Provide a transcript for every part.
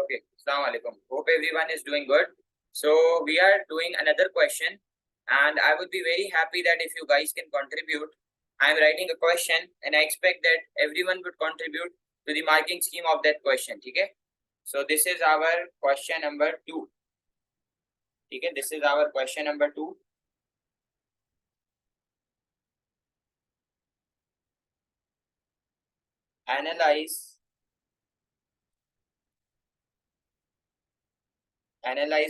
Okay. Assalamu alaikum. Hope everyone is doing good. So we are doing another question, and I would be very happy that if you guys can contribute. I am writing a question, and I expect that everyone would contribute to the marking scheme of that question. Okay. So this is our question number 2. Okay. This is our question number 2. Analyze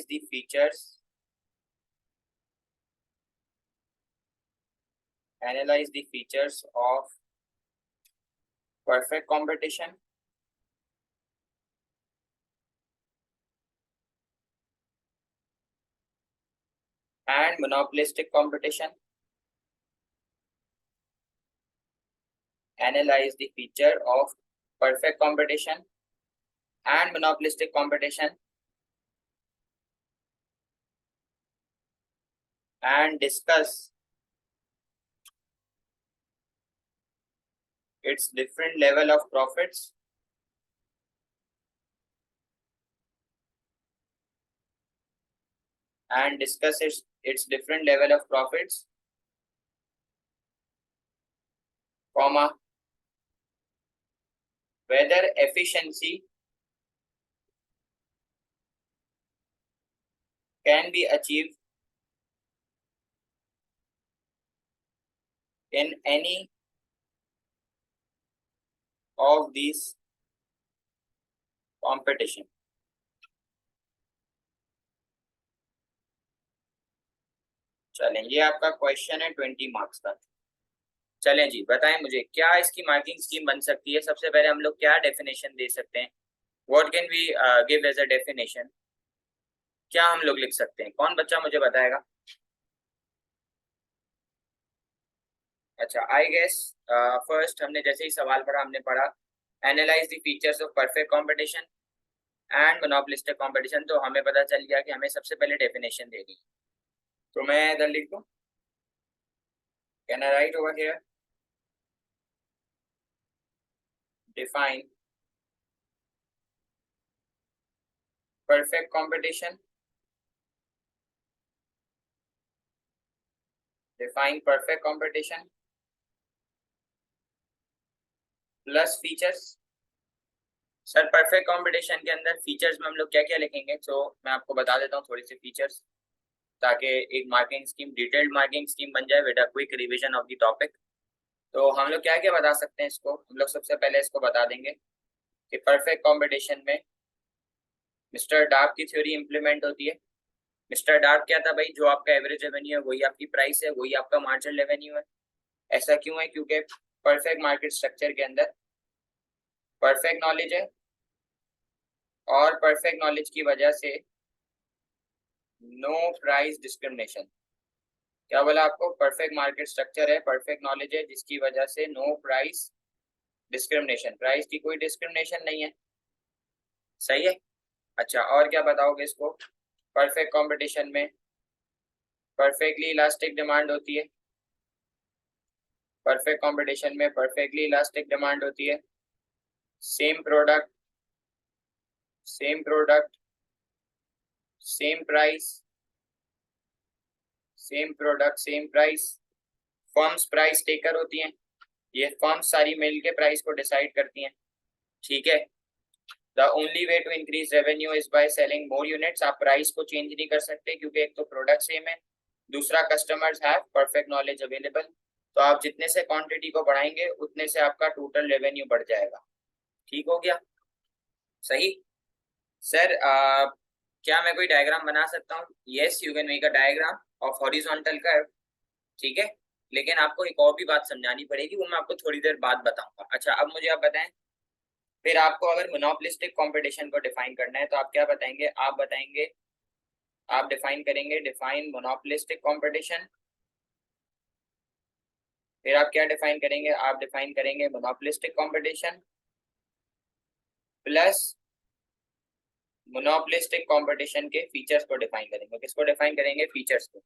the features. Analyze the features of perfect competition and monopolistic competition. Analyze the feature of perfect competition and monopolistic competition and discuss its different level of profits different level of profits, comma, whether efficiency can be achieved in any of these competition. चलें, ये आपका question है 20 marks का। चलें जी, बताएं मुझे क्या इसकी मार्किंग स्कीम बन सकती है। सबसे पहले हम लोग क्या डेफिनेशन दे सकते हैं, what can we give as a definition, क्या हम लोग लिख सकते हैं, कौन बच्चा मुझे बताएगा। अच्छा, आई गेस फर्स्ट हमने जैसे ही सवाल पढ़ा हमने पढ़ा analyse the features of perfect competition and monopolistic competition, तो हमें पता चल गया कि हमें सबसे पहले डेफिनेशन देनी है। तो मैं इधर लिख दूं, can I right over here, define perfect competition, define perfect competition plus features. Sir perfect competition के अंदर फीचर्स में हम लोग क्या क्या लिखेंगे, तो मैं आपको बता देता हूँ थोड़ी सी फीचर्स, ताकि एक marking scheme, detailed marking scheme बन जाए with a quick revision of the topic. तो हम लोग क्या क्या बता सकते हैं इसको, हम लोग सबसे पहले इसको बता देंगे कि परफेक्ट कंपटीशन में मिस्टर डार्क की थ्योरी इंप्लीमेंट होती है। मिस्टर डार्क क्या था भाई, जो आपका एवरेज रेवेन्यू है वही आपकी प्राइस है, वही आपका मार्जिनल रेवेन्यू है। ऐसा क्यों है, क्योंकि परफेक्ट मार्केट स्ट्रक्चर के अंदर परफेक्ट नॉलेज है और परफेक्ट नॉलेज की वजह से नो प्राइस डिस्क्रिमिनेशन। क्या बोला आपको, परफेक्ट मार्केट स्ट्रक्चर है, परफेक्ट नॉलेज है, जिसकी वजह से नो प्राइस डिस्क्रिमिनेशन, प्राइस की कोई डिस्क्रिमिनेशन नहीं है। सही है। अच्छा, और क्या बताओगे इसको, परफेक्ट कंपटीशन में परफेक्टली इलास्टिक डिमांड होती है। परफेक्ट कंपटीशन में परफेक्टली इलास्टिक डिमांड होती है। Same product same price, same product same price. Firms price taker होती हैं, ये फर्म्स सारी मिल के प्राइस को डिसाइड करती हैं। ठीक है। The only way to increase revenue is by selling more units. आप प्राइस को चेंज नहीं कर सकते क्योंकि एक तो प्रोडक्ट सेम है, दूसरा customers have perfect knowledge available. तो आप जितने से क्वांटिटी को बढ़ाएंगे उतने से आपका टोटल रेवेन्यू बढ़ जाएगा। ठीक हो गया, सही। सर क्या मैं कोई डायग्राम बना सकता हूँ? Yes, you can make a diagram of horizontal curve. ठीक है, लेकिन आपको एक और भी बात समझानी पड़ेगी, वो मैं आपको थोड़ी देर बाद बताऊंगा। अच्छा, अब मुझे आप बताएं, फिर आपको अगर मोनोपोलिस्टिक कंपटीशन को डिफाइन करना है तो आप क्या बताएंगे, आप डिफाइन करेंगे, डिफाइन मोनोपोलिस्टिक कंपटीशन। फिर आप क्या डिफाइन करेंगे, आप डिफाइन करेंगे monopolistic competition plus monopolistic competition के फीचर्स को डिफाइन करेंगे। किसको डिफाइन करेंगे, फीचर्स को।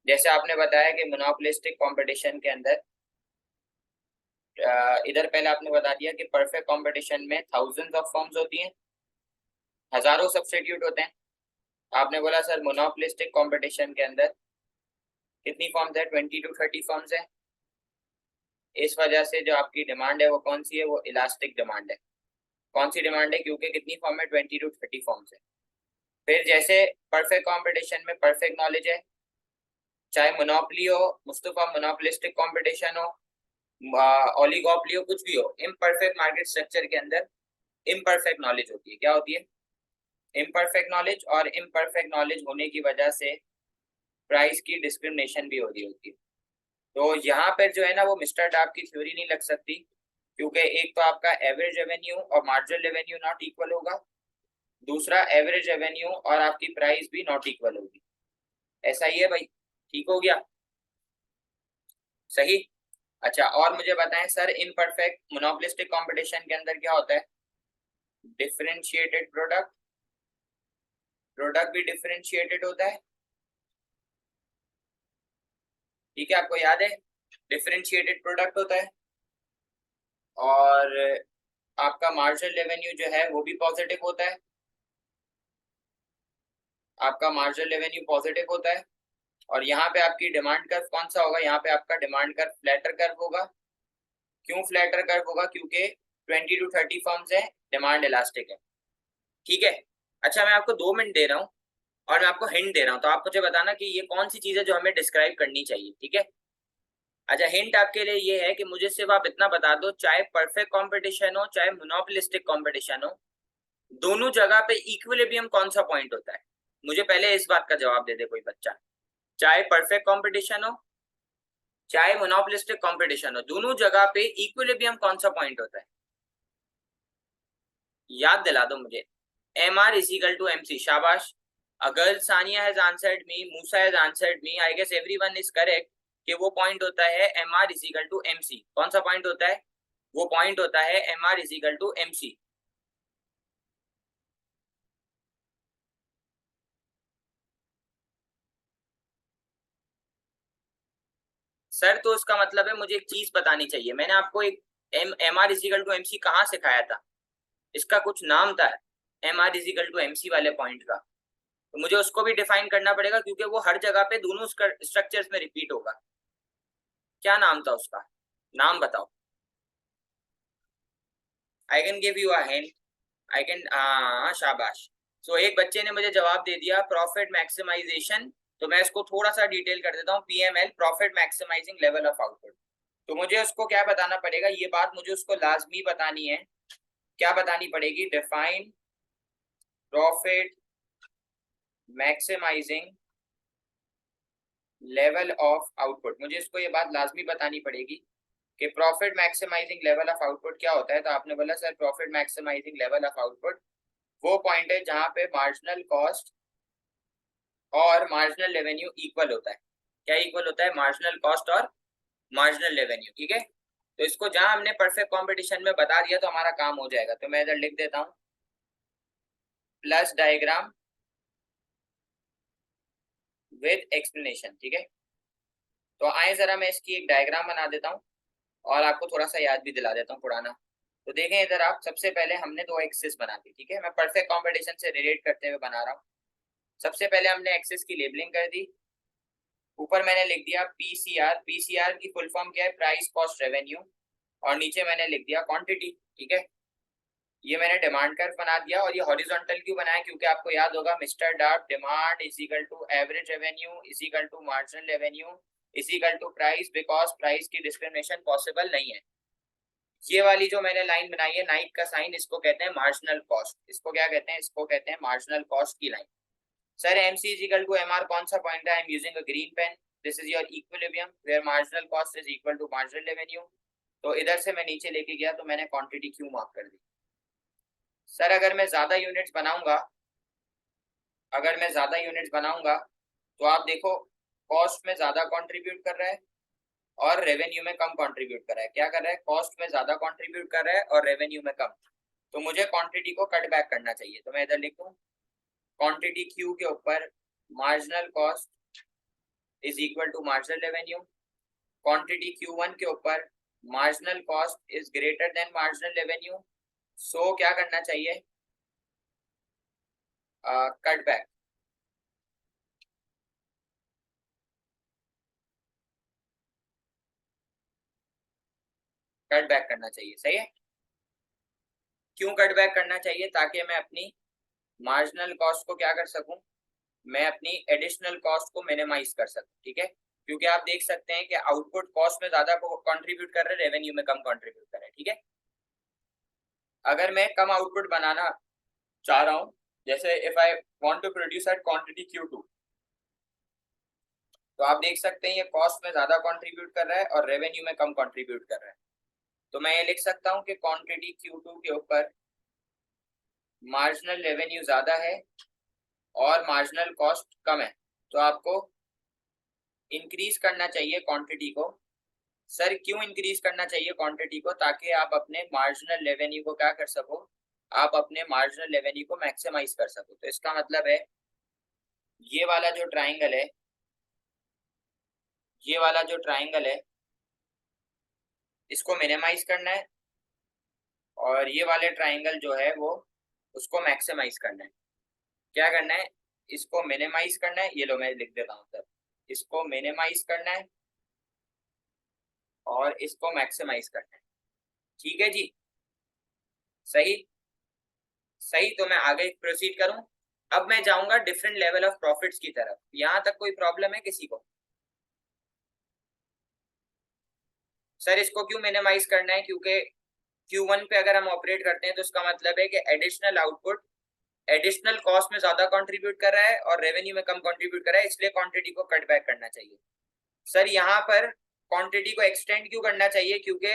जैसे आपने बताया कि मोनोपोलिस्टिक कंपटीशन के अंदर इधर पहले आपने बता दिया कि परफेक्ट कंपटीशन में थाउजेंड्स ऑफ फर्म्स होती हैं, हजारों सब्स्टिट्यूट होते हैं। आपने बोला सर मोनोपोलिस्टिक कंपटीशन के अंदर कितनी फॉर्म्स है, 20 to 30 फॉर्म्स है। इस वजह से जो आपकी डिमांड है वो कौन सी है, वो इलास्टिक डिमांड है। कौन सी डिमांड है, क्योंकि कितनी फॉर्म है, 20 to 30 फॉर्म्स है। फिर जैसे परफेक्ट कंपटीशन में परफेक्ट नॉलेज है, चाहे मोनोपोली हो, मुस्तफा मोनोपोलिस्टिक कंपटीशन हो, ओलिगोपोली हो, कुछ भी हो, इम्परफेक्ट मार्केट स्ट्रक्चर के अंदर इम्परफेक्ट नॉलेज होती है। क्या होती है, इम्परफेक्ट नॉलेज। और इम्परफेक्ट नॉलेज होने की वजह से प्राइस की डिस्क्रिमिनेशन भी हो रही होती है। तो यहाँ पर जो है ना, वो मिस्टर डार्क की थ्योरी नहीं लग सकती, क्योंकि एक तो आपका एवरेज रेवेन्यू और मार्जिनल रेवेन्यू नॉट इक्वल होगा, दूसरा एवरेज रेवेन्यू और आपकी प्राइस भी नॉट इक्वल होगी। ऐसा ही है भाई, ठीक हो गया, सही। अच्छा, और मुझे बताएं सर, इनपरफेक्ट मोनोपोलिस्टिक कंपटीशन के अंदर क्या होता है, डिफरेंशिएटेड प्रोडक्ट, प्रोडक्ट भी डिफरेंशिएटेड होता है, ठीक है, आपको याद है, डिफरेंशिएटेड प्रोडक्ट होता है। और आपका मार्जिनल रेवेन्यू जो है वो भी पॉजिटिव होता है, आपका मार्जिनल रेवेन्यू पॉजिटिव होता है। और यहाँ पे आपकी डिमांड कर्व कौन सा होगा, यहाँ पे आपका डिमांड कर्व फ्लैटर कर्व होगा। क्यों फ्लैटर कर्व होगा, क्योंकि 20 to 30 फर्म्स है, डिमांड इलास्टिक है, ठीक है। अच्छा, मैं आपको 2 मिनट दे रहा हूँ और मैं आपको हिंट दे रहा हूँ, तो आप मुझे बताना कि ये कौन सी चीज है जो हमें डिस्क्राइब करनी चाहिए, ठीक है। अच्छा, हिंट आपके लिए ये है कि मुझे सिर्फ आप इतना बता दो, चाहे परफेक्ट कंपटीशन हो चाहे मोनोपोलिस्टिक कंपटीशन हो, दोनों जगह पे इक्विलिब्रियम कौन सा पॉइंट होता है। मुझे पहले इस बात का जवाब दे दे कोई बच्चा। चाहे परफेक्ट कंपटीशन हो चाहे मोनोपोलिस्टिक कंपटीशन हो, दोनों जगह पे इक्विलिब्रियम कौन सा पॉइंट होता है, याद दिला दो मुझे। MR is equal to MC, शाबाश। A girl Sania has answered me, Musa has answered me, I guess everyone is correct कि वो पॉइंट होता है MR is equal to MC। कौन सा पॉइंट होता है, वो पॉइंट होता है MR is equal to MC। Sir तो उसका मतलब है मुझे एक चीज बतानी चाहिए, मैंने आपको एक MR is equal to MC कहाँ सिखाया था, इसका कुछ नाम था MR is equal to MC वाले पॉइंट का, तो मुझे उसको भी डिफाइन करना पड़ेगा, क्योंकि वो हर जगह पे दोनों स्ट्रक्चर्स में रिपीट होगा। क्या नाम था उसका, नाम बताओ। I can give you a hint, I can, शाबाश। सो एक बच्चे ने मुझे जवाब दे दिया प्रॉफिट मैक्सिमाइजेशन, तो मैं इसको थोड़ा सा डिटेल कर देता हूँ, PML, profit maximising level of output. तो मुझे उसको क्या बताना पड़ेगा, ये बात मुझे उसको लाजमी बतानी है। क्या बतानी पड़ेगी, define profit maximising level of output, मुझे इसको ये बात लाजमी बतानी पड़ेगी कि profit maximising level of output क्या होता है। तो आपने बोला sir profit maximising level of output वो पॉइंट है जहां पे मार्जिनल कॉस्ट और मार्जिनल रेवेन्यू इक्वल होता है। क्या इक्वल होता है, मार्जिनल कॉस्ट और मार्जिनल रेवेन्यू, ठीक है। तो इसको जहां हमने परफेक्ट कंपटीशन में बता दिया तो हमारा काम हो जाएगा। तो मैं इधर लिख देता हूं प्लस डायग्राम विद एक्सप्लेनेशन, ठीक है। तो आए जरा मैं इसकी एक डायग्राम बना देता हूँ और आपको थोड़ा सा याद भी दिला देता हूँ पुराना। तो देखें इधर आप, सबसे पहले हमने 2 एक्सिस बना दी, ठीक है, मैं परफेक्ट कंपटीशन से रिलेट करते हुए बना रहा हूँ। सबसे पहले हमने एक्सिस की लेबलिंग कर दी, ऊपर मैंने लिख दिया पीसीआर, पीसीआर की फुल फॉर्म क्या है, प्राइस कॉस्ट रेवेन्यू, और नीचे मैंने लिख दिया क्वांटिटी, ठीक है। ये मैंने डिमांड कर्व बना दिया, और ये हॉरिजॉन्टल क्यों बनाया, क्योंकि आपको याद होगा mister Dart, demand is equal to average revenue is equal to marginal revenue is equal to price, because price की डिस्क्रिमिनेशन पॉसिबल नहीं है। ये वाली जो मैंने लाइन बनाई है नाइट का साइन, इसको कहते हैं मार्जिनल कॉस्ट। इसको क्या कहते हैं, इसको कहते हैं मार्जिनल कॉस्ट की line. Sir MC is equal to MR कौन सा पॉइंट है, I am using a green pen, this is your equilibrium where marginal cost is equal to marginal revenue. तो इधर से मैं नीचे लेके गया तो मैंने क्वांटिटी क्यू मार्क कर दी। सर अगर मैं ज्यादा यूनिट्स बनाऊंगा, अगर मैं ज्यादा यूनिट्स बनाऊंगा तो आप देखो कॉस्ट में ज्यादा कंट्रीब्यूट कर रहा है और रेवेन्यू में कम कंट्रीब्यूट कर रहा है। क्या कर रहा है, कॉस्ट में ज्यादा कंट्रीब्यूट कर रहा है और रेवेन्यू में कम। तो मुझे क्वांटिटी को कट बैक करना चाहिए, तो मैं इधर लिख दूं क्वांटिटी क्यू के ऊपर marginal cost is equal to marginal revenue, quantity Q1 के ऊपर marginal cost is greater than marginal revenue. So क्या करना चाहिए, कट बैक, कट बैक करना चाहिए, सही है। क्यों कट बैक करना चाहिए? ताकि मैं अपनी मार्जिनल कॉस्ट को क्या कर सकूं, मैं अपनी एडिशनल कॉस्ट को मिनिमाइज कर सकूं, ठीक है। क्योंकि आप देख सकते हैं कि आउटपुट कॉस्ट में ज्यादा कंट्रीब्यूट कर रहे हैं, रेवेन्यू में कम कंट्रीब्यूट कर रहे हैं, ठीक है। अगर मैं कम आउटपुट बनाना चाह रहा हूं, जैसे if I want to produce at quantity Q2, तो आप देख सकते हैं ये कॉस्ट में ज्यादा कंट्रीब्यूट कर रहा है और रेवेन्यू में कम कंट्रीब्यूट कर रहा है। तो मैं ये लिख सकता हूं कि क्वांटिटी Q2 के ऊपर मार्जिनल रेवेन्यू ज्यादा है और मार्जिनल कॉस्ट कम है, तो आपको इंक्रीज करना चाहिए क्वांटिटी को। सर क्यों इंक्रीज करना चाहिए क्वांटिटी को? ताकि आप अपने मार्जिनल रेवेन्यू को क्या कर सको, आप अपने मार्जिनल रेवेन्यू को मैक्सिमाइज कर सको। तो इसका मतलब है ये वाला जो ट्राइंगल है, ये वाला जो ट्राइंगल है इसको मिनिमाइज करना है, और ये वाले ट्राइंगल जो है वो उसको मैक्सिमाइज करना है। क्या करना है? इसको मिनिमाइज करना है, ये लो मैं लिख देता हूँ सर, इसको मिनिमाइज करना है और इसको मैक्सिमाइज करना है, ठीक है जी। सही, सही। तो मैं आगे प्रोसीड करूं, अब मैं जाऊंगा डिफरेंट लेवल ऑफ प्रॉफिट्स की तरफ। यहां तक कोई प्रॉब्लम है किसी को? सर इसको क्यों मिनिमाइज करना है? क्योंकि Q1 पे अगर हम ऑपरेट करते हैं तो इसका मतलब है कि एडिशनल आउटपुट एडिशनल कॉस्ट में ज्यादा कंट्रीब्यूट कर रहा है और रेवेन्यू में कम कंट्रीब्यूट कर रहा है, इसलिए क्वांटिटी को कट बैक करना चाहिए। सर यहाँ पर क्वांटिटी को एक्सटेंड क्यों करना चाहिए? क्योंकि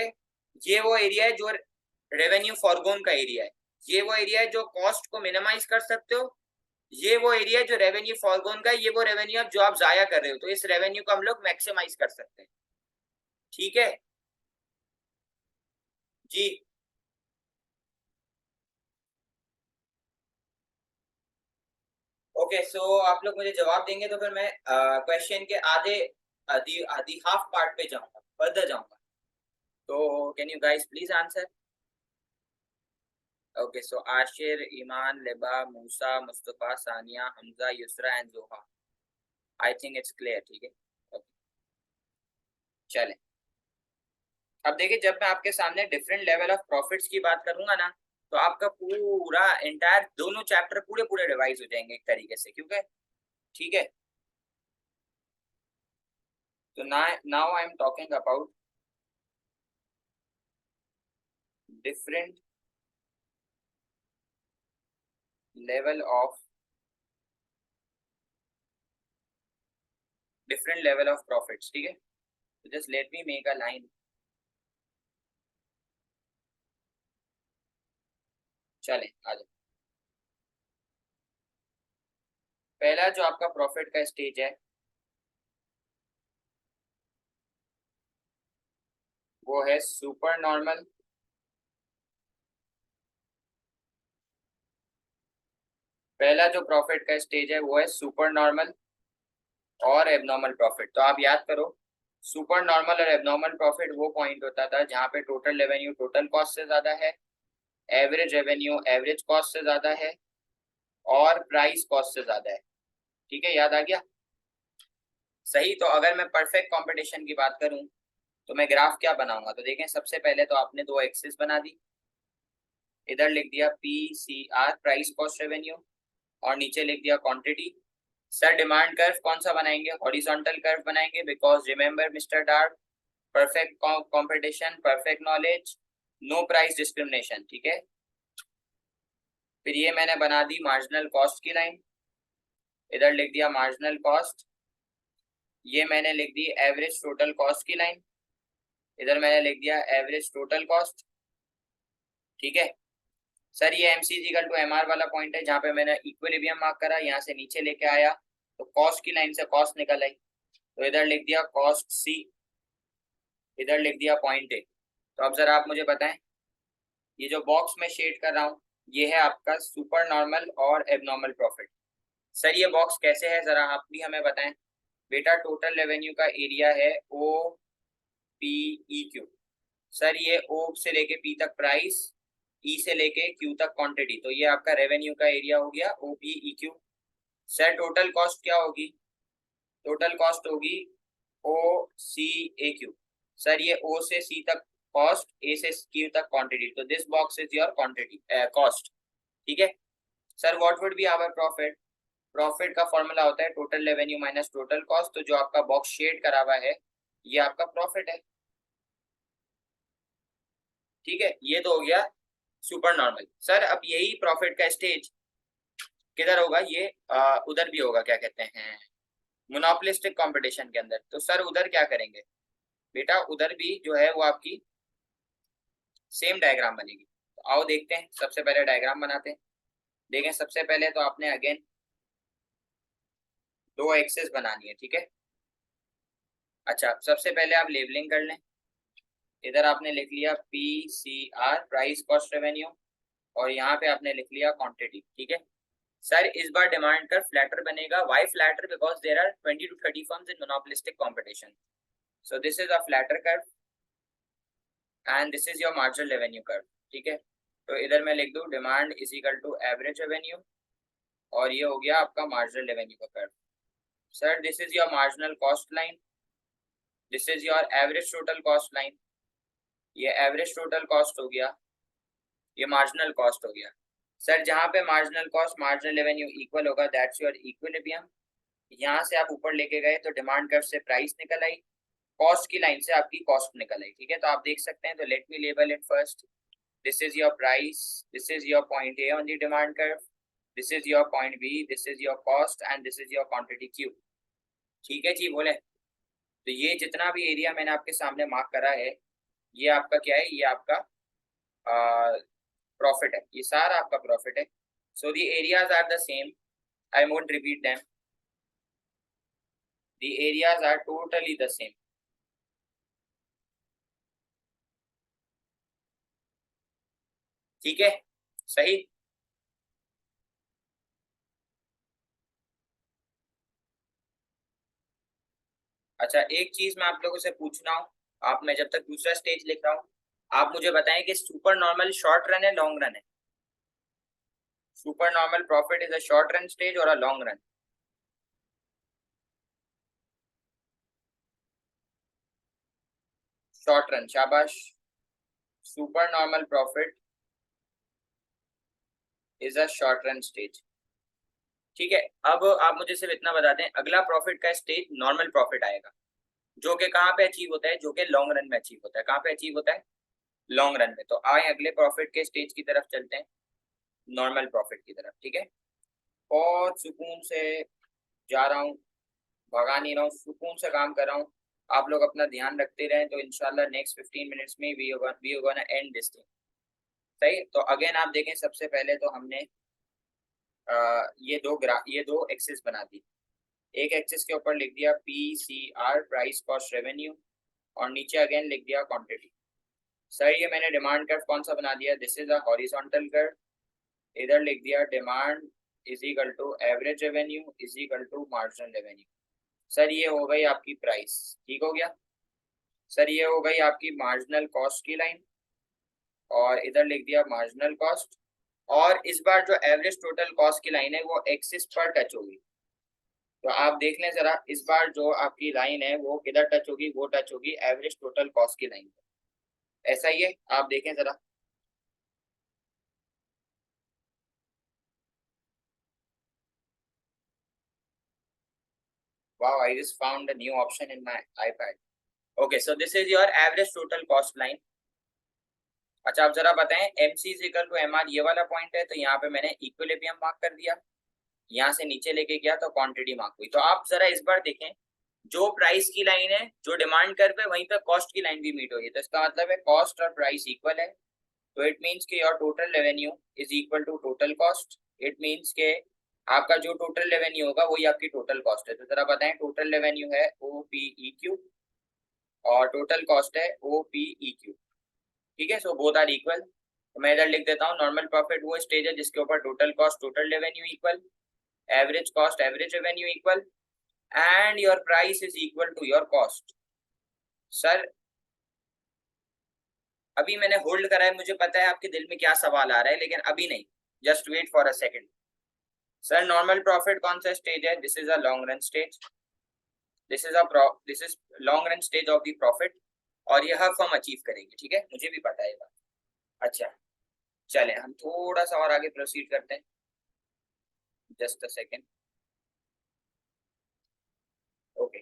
ये वो एरिया है जो रेवेन्यू फॉरगोन का एरिया है, ये वो एरिया है जो कॉस्ट को मिनिमाइज कर सकते हो, ये वो एरिया है जो रेवेन्यू फॉरगोन का है, ये वो रेवेन्यू जो आप जाया कर रहे हो, तो इस रेवेन्यू को हम लोग मैक्सिमाइज कर सकते हैं, ठीक है जी। ओके, सो आप लोग मुझे जवाब देंगे तो फिर मैं क्वेश्चन के आधे आधी आधी हाफ पार्ट पे जाऊंगा, फर्दर जाऊंगा। तो can you guys please answer? Okay, so Ashir, Iman, Leba, Musa, Mustafa, Sania, Hamza, Yusra and Zoha. I think it's clear, ठीक है। Okay, चलें। अब देखिए, जब मैं आपके सामने डिफरेंट लेवल ऑफ प्रॉफिट्स की बात करूंगा ना, तो आपका पूरा एंटायर दोनों चैप्टर पूरे पूरे रिवाइज हो जाएंगे एक तरीके से, क्योंकि ठीक है। तो now I am talking about different level of profits, ठीक है। तो just let me make a line. चलें आ जाओ। पहला जो आपका प्रॉफिट का स्टेज है वो है सुपर नॉर्मल। पहला जो प्रॉफिट का स्टेज है वो है सुपर नॉर्मल और एबनॉर्मल प्रॉफिट। तो आप याद करो, सुपर नॉर्मल और एबनॉर्मल प्रॉफिट वो पॉइंट होता था जहां पे टोटल रेवेन्यू टोटल कॉस्ट से ज्यादा है, एवरेज रेवेन्यू एवरेज कॉस्ट से ज्यादा है, और प्राइस कॉस्ट से ज्यादा है, ठीक है। याद आ गया? सही। तो अगर मैं परफेक्ट कंपटीशन की बात करूं तो मैं ग्राफ क्या बनाऊंगा? तो देखें, सबसे पहले तो आपने दो एक्सिस बना दी, इधर लिख दिया PCR प्राइस कॉस्ट रेवेन्यू, और नीचे लिख दिया क्वांटिटी। सर डिमांड कर्व कौन सा बनाएंगे? हॉरिजॉन्टल कर्व बनाएंगे, because remember mister Dark, perfect competition, perfect knowledge, no price discrimination, ठीक है। फिर ये मैंने बना दी मार्जिनल कॉस्ट की लाइन, इधर लिख दिया मार्जिनल कॉस्ट। ये मैंने लिख दी एवरेज टोटल कॉस्ट की लाइन, इधर मैंने लिख दिया एवरेज टोटल कॉस्ट, ठीक है। सर ये MCG=MR वाला पॉइंट है जहां पे मैंने इक्विलिब्रियम मार्क करा, यहाँ से नीचे लेके आया तो कॉस्ट की लाइन से कॉस्ट निकल आई, तो इधर लिख दिया कॉस्ट C, इधर लिख दिया पॉइंट A। तो अब जरा आप मुझे बताएं, ये जो बॉक्स में शेड कर रहा हूँ ये है आपका सुपर नॉर्मल और एबनॉर्मल प्रॉफिट। सर ये बॉक्स कैसे है जरा आप भी हमें बताएं। बेटा टोटल रेवेन्यू का एरिया है OPEQ। सर ये O से लेके P तक प्राइस, ई से लेके क्यू तक क्वांटिटी, तो ये आपका रेवेन्यू का एरिया हो गया O P E Q. Sir total cost क्या होगी? टोटल कॉस्ट होगी ओ सी ए क्यू। सर ये ओ से सी तक कॉस्ट, ए से क्यू तक क्वांटिटी, तो this box is your quantity cost. ठीक है sir, what would be our profit? Profit का फॉर्मूला होता है total revenue minus total cost, तो जो आपका बॉक्स शेड करा हुआ है ये आपका प्रॉफिट है। ठीक है, ये तो हो गया सुपर नॉर्मल। सर अब यही प्रॉफिट का स्टेज किधर होगा? ये उधर भी होगा, क्या कहते हैं, मोनोपोलिस्टिक कंपटीशन के अंदर। तो सर उधर क्या करेंगे बेटा? उधर भी जो है वो आपकी सेम डायग्राम बनेगी। तो आओ देखते हैं, सबसे पहले डायग्राम बनाते हैं। देखें सबसे पहले तो आपने अगेन दो एक्सेस बनानी है, ठीक है। अच्छा सबसे पहले आप लेबलिंग कर लें। इधर आपने लिख लिया P C R, price cost revenue, और यहाँ पे आपने लिख लिया क्वांटिटी। ठीक है सर, इस बार डिमांड कर फ्लैटर बनेगा। Why flatter? Because there are 20 to 30 firms in monopolistic competition. So this is a flatter curve and this is your marginal revenue curve. ठीक है, तो इधर मैं लिख दूं demand is equal to average revenue, और ये हो गया आपका मार्जिनल रेवेन्यू का curve. Sir this is your marginal cost line, this is your average total cost line. ये एवरेज टोटल कॉस्ट हो गया, ये मार्जिनल कॉस्ट हो गया। सर जहाँ पे marginal cost marginal revenue equal होगा दैट्स योर इक्विलिब्रियम। यहाँ से आप ऊपर लेके गए तो डिमांड कर्व से प्राइस निकल आई, कॉस्ट की लाइन से आपकी कॉस्ट निकल आई। ठीक है, तो आप देख सकते हैं, तो let me label it first. This is your price, this is your point A on the demand curve, this is your point B, this is your cost and this is your quantity Q. ठीक है जी, बोले। तो ये जितना भी area मैंने आपके सामने मार्क करा है ये आपका क्या है? ये आपका प्रॉफिट है, ये सारा आपका प्रॉफिट है। So the areas are the same, I won't repeat them, the areas are totally the same. ठीक है, सही। अच्छा एक चीज मैं आप लोगों से पूछना हूँ, आप, मैं जब तक दूसरा स्टेज लिख रहा हूँ, आप मुझे बताएं कि सुपर नॉर्मल शॉर्ट रन है लॉन्ग रन है? Super normal profit is a short run stage और a long run? Short run, शाबाश। Super normal profit is a short run stage. ठीक है, अब आप मुझे सिर्फ इतना बता दें, अगला प्रॉफिट का स्टेज नॉर्मल प्रॉफिट आएगा, जो कि कहाँ पे अचीव होता है? जो कि लॉन्ग रन में अचीव होता है। कहाँ पे अचीव होता है? लॉन्ग रन में। तो आए अगले प्रॉफिट के स्टेज की तरफ चलते हैं, नॉर्मल प्रॉफिट की तरफ। ठीक है, और सुकून से जा रहा हूँ, भगा नहीं रहा हूँ, सुकून से काम कर रहा हूँ। आप लोग अपना ध्यान रखते रहें तो इंशाल्लाह नेक्स्ट 15 मिनट्स में we gonna end this thing. सही, तो अगेन आप देखें, सबसे पहले तो हमने ये दो एक्सिस बना दी। एक एक्सिस के ऊपर लिख दिया P C R, price cost revenue, और नीचे अगेन लिख दिया क्वांटिटी। सर ये मैंने डिमांड कर्व कौन सा बना दिया? This is a horizontal curve. इधर लिख दिया demand is equal to average revenue is equal to marginal revenue. Sir ये हो गई आपकी प्राइस, ठीक हो गया। सर ये हो गई आपकी मार्जिनल कॉस्ट की लाइन, और इधर लिख दिया मार्जिनल कॉस्ट। और इस बार जो एवरेज टोटल कॉस्ट की लाइन है वो एक्सिस पर टच होगी। तो आप देख लें जरा, इस बार जो आपकी लाइन है वो किधर टच होगी? वो टच होगी एवरेज टोटल कॉस्ट की लाइन पर। ऐसा ही है, आप देखें जरा। Wow, I just found a new option in my iPad. Okay, so this is your average total cost line. अच्छा आप जरा बताएं, M C is equal to M R, ये वाला पॉइंट है, तो यहाँ पे मैंने इक्विलिब्रियम मार्क कर दिया। यहाँ से नीचे लेके गया तो क्वांटिटी मार्क हुई। तो आप जरा इस बार देखें, जो प्राइस की लाइन है, जो डिमांड कर्व है, वहीं पे कॉस्ट की लाइन भी मीट हो रही है। तो इसका मतलब है कॉस्ट और प्राइस इक्वल है। तो इट मीन्स के your total revenue is equal to total cost. It means के आपका जो टोटल रेवेन्यू होगा वही आपकी टोटल कॉस्ट है। तो जरा बताएं, टोटल रेवेन्यू है ओ पी ई क्यू और टोटल कॉस्ट है ओ पी ई क्यू। ठीक है, सो बोथ आर इक्वल। तो मैं इधर लिख देता हूँ, नॉर्मल प्रॉफिट वो स्टेज है जिसके ऊपर total cost total revenue equal, average cost average revenue equal, and your price is equal to your cost. Sir अभी मैंने होल्ड करा है, मुझे पता है आपके दिल में क्या सवाल आ रहा है, लेकिन अभी नहीं, just wait for a second. Sir normal profit कौन सा स्टेज है? This is a long run stage, this is long run stage of the profit, और ये हर फर्म अचीव करेगी, ठीक है, मुझे भी पता है ये बात। अच्छा, चले हम थोड़ा सा और आगे प्रोसीड करते हैं, जस्ट अ सेकेंड। ओके,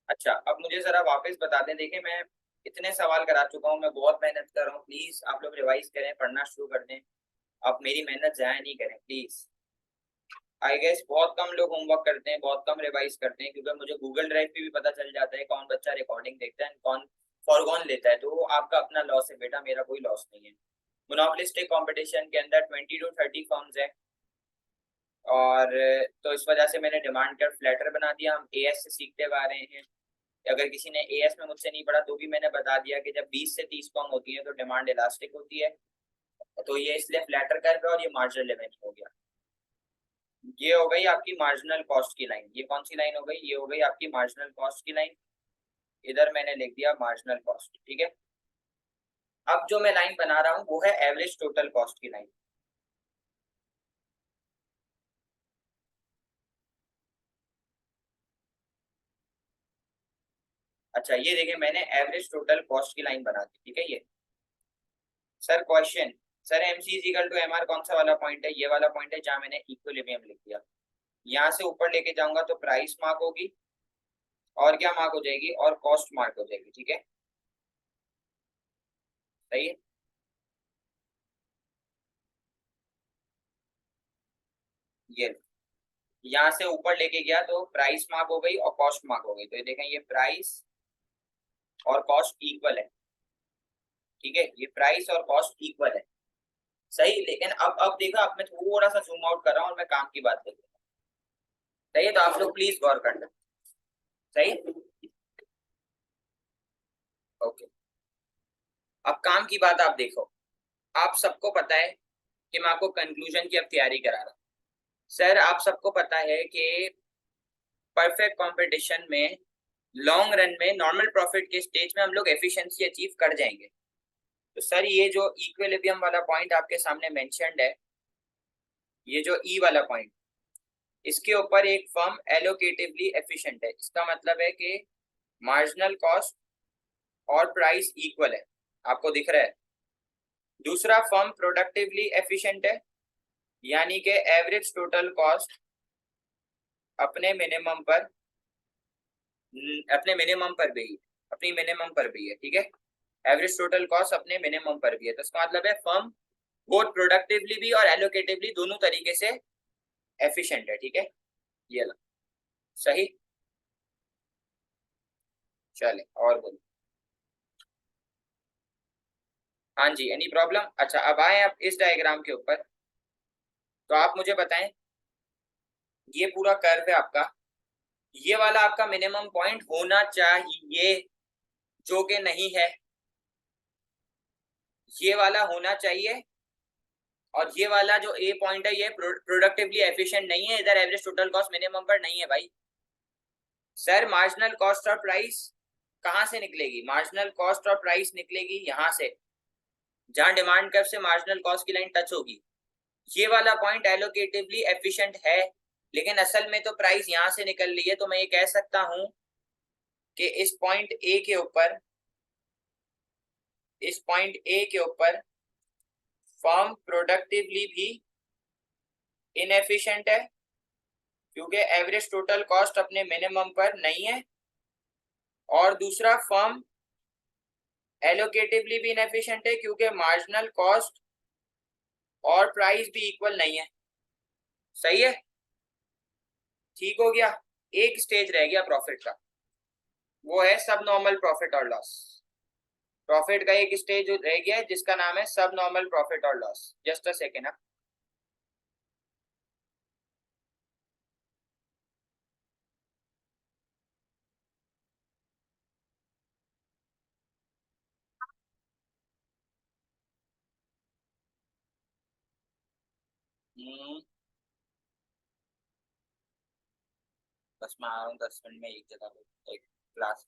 अच्छा अब मुझे जरा वापस बता दें। देखिए मैं इतने सवाल करा चुका हूँ, मैं बहुत मेहनत कर रहा हूँ, प्लीज आप लोग रिवाइज करें, पढ़ना शुरू कर दें, आप मेरी मेहनत जाया नहीं करें प्लीज। आई गेस बहुत कम लोग होमवर्क करते हैं, बहुत कम रिवाइज करते हैं, क्योंकि मुझे गूगल ड्राइव पे भी पता चल जाता है कौन बच्चा रिकॉर्डिंग देखता है, कौन फॉरगॉन लेता है, तो वो आपका अपना लॉस है बेटा, मेरा कोई लॉस नहीं है। मोनोपोलिस्टिक कंपटीशन के अंदर 20 to 30 फर्म्स हैं, और तो इस वजह से मैंने डिमांड कर्व फ्लैटर बना दिया। हम एएस से सीखते हुए आ रहे हैं, अगर किसी ने एएस में मुझसे नहीं पढ़ा तो भी मैंने बता दिया कि जब 20 से 30 फर्म होती है तो डिमांड इलास्टिक होती है, तो ये इसलिए फ्लैटर कर्व है, और ये मार्जिनल लेवलिंग हो गया। ये हो गई आपकी मार्जिनल कॉस्ट की लाइन, ये कौन सी लाइन हो गई? ये हो गई आपकी मार्जिनल कॉस्ट की लाइन, इधर मैंने लिख दिया मार्जिनल कॉस्ट, ठीक है। अब जो मैं लाइन बना रहा हूँ वो है एवरेज टोटल कॉस्ट की लाइन। अच्छा ये देखिए, मैंने एवरेज टोटल कॉस्ट की लाइन बना दी, ठीक है। ये sir question, sir M C is equal to M R कौन सा वाला पॉइंट है? ये वाला पॉइंट है जहाँ मैंने इक्विलिब्रियम लिख दिया। यहाँ से ऊपर लेके जाऊंगा तो प्राइस मार्क होगी, और क्या मार्क हो जाएगी? और कॉस्ट मार्क हो जाएगी, ठीक है, सही है। ये यहाँ से ऊपर लेके गया तो प्राइस मार्क हो गई और कॉस्ट मार्क हो गई, तो ये देखें ये प्राइस और कॉस्ट इक्वल है, ठीक है, ये प्राइस और कॉस्ट इक्वल है, सही। लेकिन अब देखा, अब मैं थोड़ा सा जूम आउट कर रहा हूँ और मैं काम की बात कर रहा हूँ, सही है, तो आप लोग प्लीज गौर करना, सही। ओके, अब काम की बात आप देखो, आप सबको पता है कि मैं आपको कंक्लूजन की अब तैयारी करा रहा हूँ। सर आप सबको पता है कि परफेक्ट कंपटीशन में लॉन्ग रन में नॉर्मल प्रॉफिट के स्टेज में हम लोग एफिशिएंसी अचीव कर जाएंगे। तो सर ये जो इक्विलिब्रियम वाला पॉइंट आपके सामने मेंशन्ड है, ये जो ई वाला पॉइंट, इसके ऊपर एक फर्म एलोकेटिवली एफिशिएंट है, इसका मतलब है कि मार्जिनल कॉस्ट और प्राइस इक्वल है, आपको दिख रहा है। दूसरा फर्म प्रोडक्टिवली एफिशिएंट है, यानी कि एवरेज टोटल कॉस्ट अपने मिनिमम पर, अपने मिनिमम पर भी, अपनी मिनिमम पर भी है, ठीक है। एवरेज टोटल कॉस्ट अपने मिनिमम पर भी है, तो इसका मतलब है फर्म बोथ प्रोडक्टिवली भी और एलोकेटिवली दोनों तरीके से एफिशिएंट है, ठीक है। ये लो, सही। चले और बोलो। हाँ जी, एनी प्रॉब्लम? अच्छा अब आए आप इस डायग्राम के ऊपर, तो आप मुझे बताएं, ये पूरा कर्व है आपका, ये वाला आपका मिनिमम पॉइंट होना चाहिए, जो कि नहीं है, ये वाला होना चाहिए, और ये वाला जो ए पॉइंट है ये प्रोडक्टिवली एफिशिएंट नहीं है, इधर एवरेज टोटल कॉस्ट मिनिमम पर नहीं है भाई। सर मार्जिनल कॉस्ट और प्राइस कहां से निकलेगी? मार्जिनल कॉस्ट और प्राइस निकलेगी यहां से, जहां डिमांड कर्व से मार्जिनल कॉस्ट की लाइन टच होगी। ये वाला पॉइंट एलोकेटिवली एफिशिएंट है, लेकिन असल में तो प्राइस यहां से निकल रही है, तो मैं ये कह सकता हूं कि इस पॉइंट ए के ऊपर, इस पॉइंट ए के ऊपर फर्म प्रोडक्टिवली भी इनएफिशिएंट है, क्योंकि एवरेज टोटल कॉस्ट अपने मिनिमम पर नहीं है, और दूसरा फर्म एलोकेटिवली भी इनएफिशिएंट है, क्योंकि मार्जिनल कॉस्ट और प्राइस भी इक्वल नहीं है, सही है, ठीक हो गया। एक स्टेज रह गया प्रॉफिट का, वो है सब नॉर्मल प्रॉफिट और लॉस। प्रॉफिट का एक स्टेज रह गया है जिसका नाम है सब नॉर्मल प्रॉफिट और लॉस। Just a second. बस मैं आ रहा हूँ 10 मिनट में एक जगह पे, एक क्लास।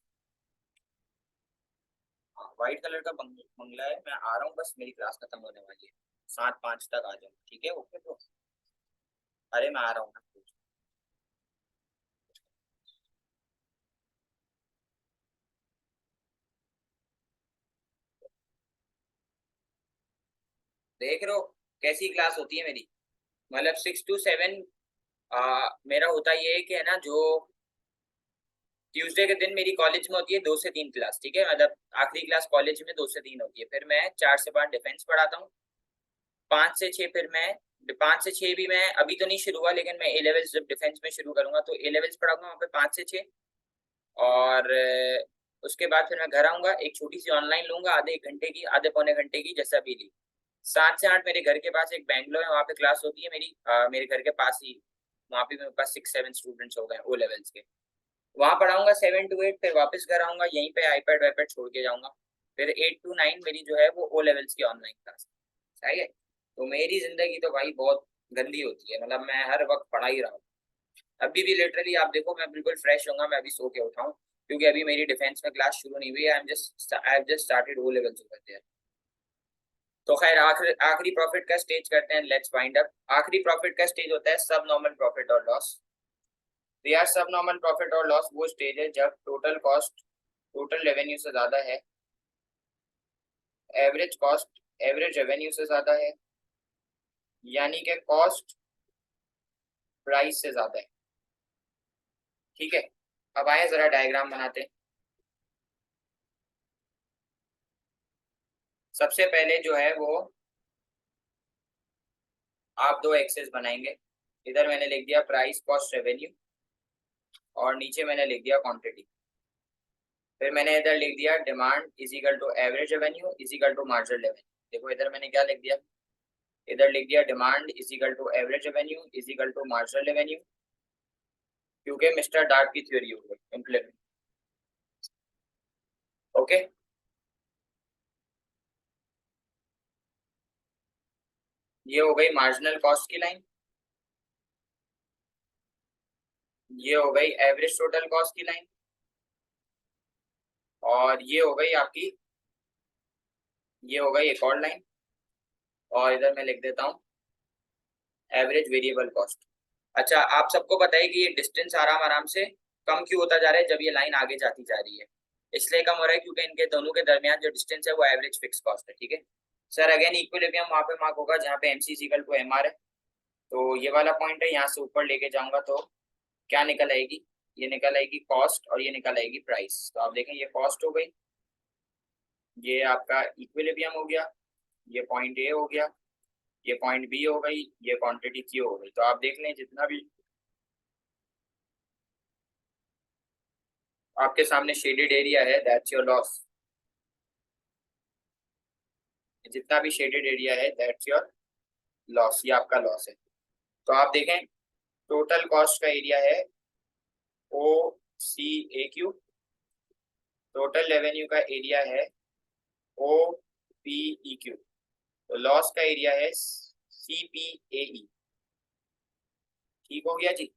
हाँ, व्हाइट कलर का बंगला है, मैं आ रहा हूँ, बस मेरी क्लास खत्म होने वाली है। 7:05 तक आ जाऊँ, ठीक है? ओके तो, अरे मैं आ रहा हूँ ना। देख रहे हो कैसी क्लास होती है मेरी? मतलब 6 to 7। मेरा होता ये है कि है ना, जो ट्यूसडे के दिन मेरी कॉलेज में होती है 2 से 3 क्लास, ठीक है? मतलब आखिरी क्लास कॉलेज में 2 से 3 होती है, फिर मैं 4 से 5 डिफेंस पढ़ाता हूँ। 5 से 6 फिर मैं, 5 से 6 भी मैं अभी तो नहीं शुरू हुआ, लेकिन मैं ए लेवल्स जब डिफेंस में शुरू करूंगा तो ए लेवल्स पढ़ाऊंगा वहाँ पे 5 से 6। और उसके बाद फिर मैं घर आऊंगा, एक छोटी सी ऑनलाइन लूंगा, आधे 1 घंटे की, आधे पौने घंटे की, जैसा भी ली। 7 से 8 मेरे घर के पास एक बैंगलो है, वहाँ पे क्लास होती है मेरी, मेरे घर के पास ही। वहाँ पे मेरे पास 6-7 स्टूडेंट्स हो गए ओ लेवल्स के। वहां पढ़ाऊंगा 7 to 8, फिर वापस घर आऊंगा, यहीं पे आईपैड वाईपैड छोड़ के जाऊंगा। फिर 8 to 9 मेरी जो है वो ओ लेवल्स की ऑनलाइन क्लास। सही है। तो मेरी जिंदगी तो भाई बहुत गंदी होती है, मतलब मैं हर वक्त पढ़ा ही रहा हूँ। अभी भी लिटरली आप देखो, मैं बिल्कुल फ्रेश होऊंगा, मैं अभी सो के उठाऊं, क्योंकि अभी मेरी डिफेंस में क्लास शुरू नहीं हुई है। I am just started O levels over there. तो खैर, आखिरी आखिरी प्रॉफिट का स्टेज करते हैं, लेट्स वाइंड अप। आखिरी प्रॉफिट का स्टेज होता है सब नॉर्मल प्रॉफिट और लॉस। तो यार, सब नॉर्मल प्रॉफिट और लॉस वो स्टेज है जब टोटल कॉस्ट टोटल रेवेन्यू से ज्यादा है, एवरेज कॉस्ट एवरेज रेवेन्यू से ज्यादा है, यानी कि कॉस्ट प्राइस से ज्यादा है। ठीक है। अब आए जरा डायग्राम बनाते हैं। सबसे पहले जो है वो आप दो एक्सेस बनाएंगे। इधर मैंने लिख दिया प्राइस कॉस्ट रेवेन्यू, और नीचे मैंने लिख दिया क्वांटिटी। फिर मैंने इधर लिख दिया demand is equal to average revenue is equal to marginal revenue. देखो इधर मैंने क्या लिख दिया, इधर लिख दिया demand is equal to average revenue is equal to marginal revenue, क्योंकि मिस्टर डार्ट की थ्योरी हो गई इम्प्लीमेंट। ओके। ये हो गई मार्जिनल कॉस्ट की लाइन, ये हो गई एवरेज टोटल कॉस्ट की लाइन, और ये हो गई आपकी, ये हो गई एक और लाइन। और इधर मैं लिख देता हूँ एवरेज वेरिएबल कॉस्ट। अच्छा, आप सबको पता है कि ये डिस्टेंस आराम आराम से कम क्यों होता जा रहा है जब ये लाइन आगे जाती जा रही है? इसलिए कम हो रहा है क्योंकि इनके दोनों के दरमियान जो डिस्टेंस है वो एवरेज फिक्स कॉस्ट है। ठीक है सर। अगेन इक्विलिब्रियम वहां पे मार्क होगा जहाँ पे एमसी इक्वल टू एमआर है। तो ये वाला पॉइंट है, यहाँ से ऊपर लेके जाऊंगा तो क्या निकल आएगी? ये निकल आएगी कॉस्ट, और ये निकल आएगी प्राइस। तो आप देखें, ये कॉस्ट हो गई, ये आपका इक्विलिब्रियम हो गया, ये पॉइंट ए हो गया, ये पॉइंट बी हो गई, ये क्वांटिटी क्यू हो गई। तो आप देख लें जितना भी आपके सामने शेडेड एरिया है दैट्स योर लॉस। जितना भी शेडेड एरिया है दैट्स योर लॉस, ये आपका लॉस है। तो आप देखें, टोटल कॉस्ट का एरिया है ओ सी ए क्यू, टोटल रेवेन्यू का एरिया है ओ पी ई क्यू, तो लॉस का एरिया है सी पी ए ई। ठीक हो गया जी।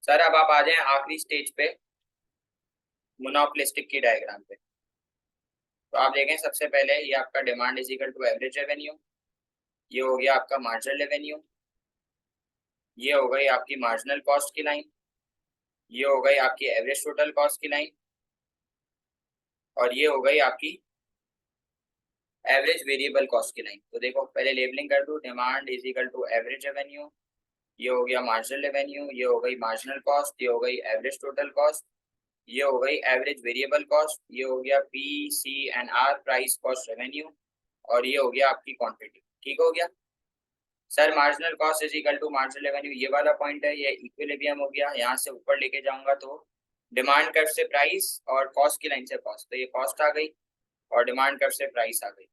सर अब आप आ जाएं आखिरी स्टेज पे, मोनोपोलिस्टिक की डायग्राम पे। तो आप देखें, सबसे पहले ये आपका demand is equal to average revenue, ये हो गया आपका मार्जिनल रेवेन्यू, ये हो गई आपकी मार्जिनल कॉस्ट की लाइन, ये हो गई आपकी एवरेज टोटल कॉस्ट की लाइन, और ये हो गई आपकी एवरेज वेरिएबल कॉस्ट की लाइन। तो देखो पहले लेबलिंग कर दूं, demand is equal to average revenue, ये हो गया मार्जिनल रेवेन्यू, ये हो गई मार्जिनल कॉस्ट, ये हो गई एवरेज टोटल कॉस्ट, ये हो गई एवरेज वेरिएबल कॉस्ट, ये हो गया P C and R price cost revenue, और ये हो गया आपकी क्वांटिटी। ठीक हो गया sir. Marginal cost is equal to marginal revenue, ये वाला पॉइंट है, ये इक्विलिब्रियम हो गया। यहाँ से ऊपर लेके जाऊंगा तो डिमांड कर्व से प्राइस और कॉस्ट की लाइन से कॉस्ट, तो ये कॉस्ट आ गई, और डिमांड कर्व से प्राइस आ गई।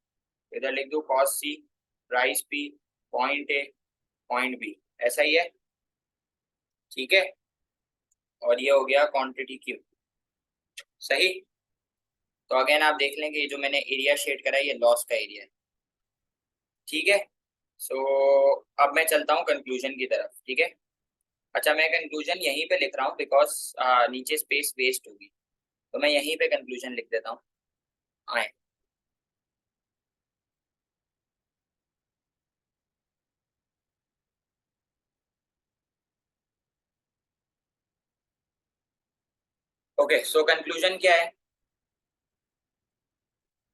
इधर लिख दो cost C, price P, point A, point B, ऐसा ही है। ठीक है। और ये हो गया क्वांटिटी क्यू। सही। तो अगेन आप देख लेंगे, ये जो मैंने एरिया शेड करा है ये लॉस का एरिया है। ठीक है। सो अब मैं चलता हूँ कंक्लूजन की तरफ, ठीक है। अच्छा, मैं कंक्लूजन यहीं पे लिख रहा हूँ बिकॉज नीचे स्पेस वेस्ट होगी, तो मैं यहीं पे कंक्लूजन लिख देता हूँ। आए। ओके, सो कंक्लूजन क्या है?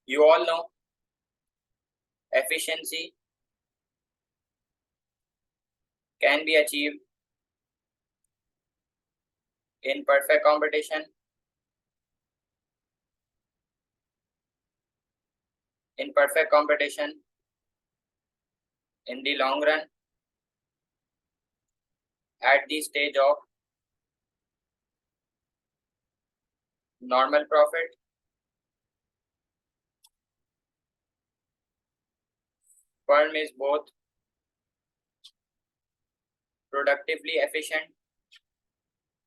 You all know efficiency can be achieved in perfect competition, in perfect competition in the long run at the stage of normal profit. Firm is both productively efficient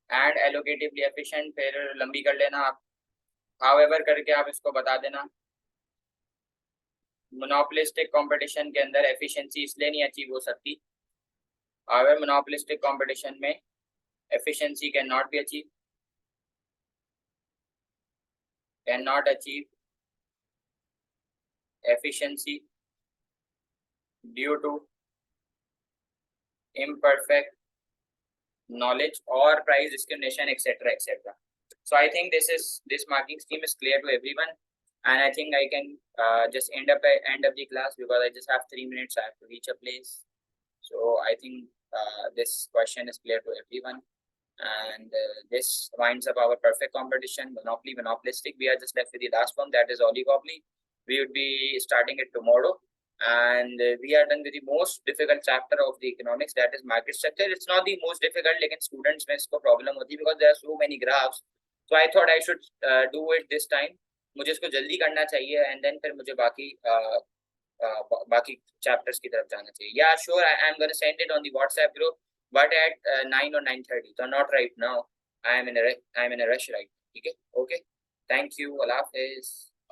and allocatively efficient. फिर लंबी कर लेना आप, however करके आप इसको बता देना। मोनोपोलिस्टिक कंपटीशन के अंदर एफिशिएंसी इसलिए नहीं अचीव हो सकती, however मोनोपोलिस्टिक कंपटीशन में efficiency cannot be achieved, cannot achieve efficiency due to imperfect knowledge or price discrimination, etc., etc. So I think this marking scheme is clear to everyone, and I think I can just end up the class because I just have 3 minutes. I have to reach a place. So I think this question is clear to everyone, and this winds up our perfect competition. Monopoly, monopolistic. We are just left with the last one, that is oligopoly. We would be starting it tomorrow, and we are done with the most difficult chapter of the economics, that is market structure. It's not the most difficult, लेकिन students में इसको problem होती है because there are so many graphs. So I thought I should do it this time. मुझे इसको जल्दी करना चाहिए, and then फिर मुझे बाकी chapters की तरफ जाना चाहिए. Yeah, sure, I'm going to send it on the WhatsApp group, but at 9 or 9:30. So not right now. I'm in a rush right. ठीक है? Okay. Thank you. Allah Hafiz.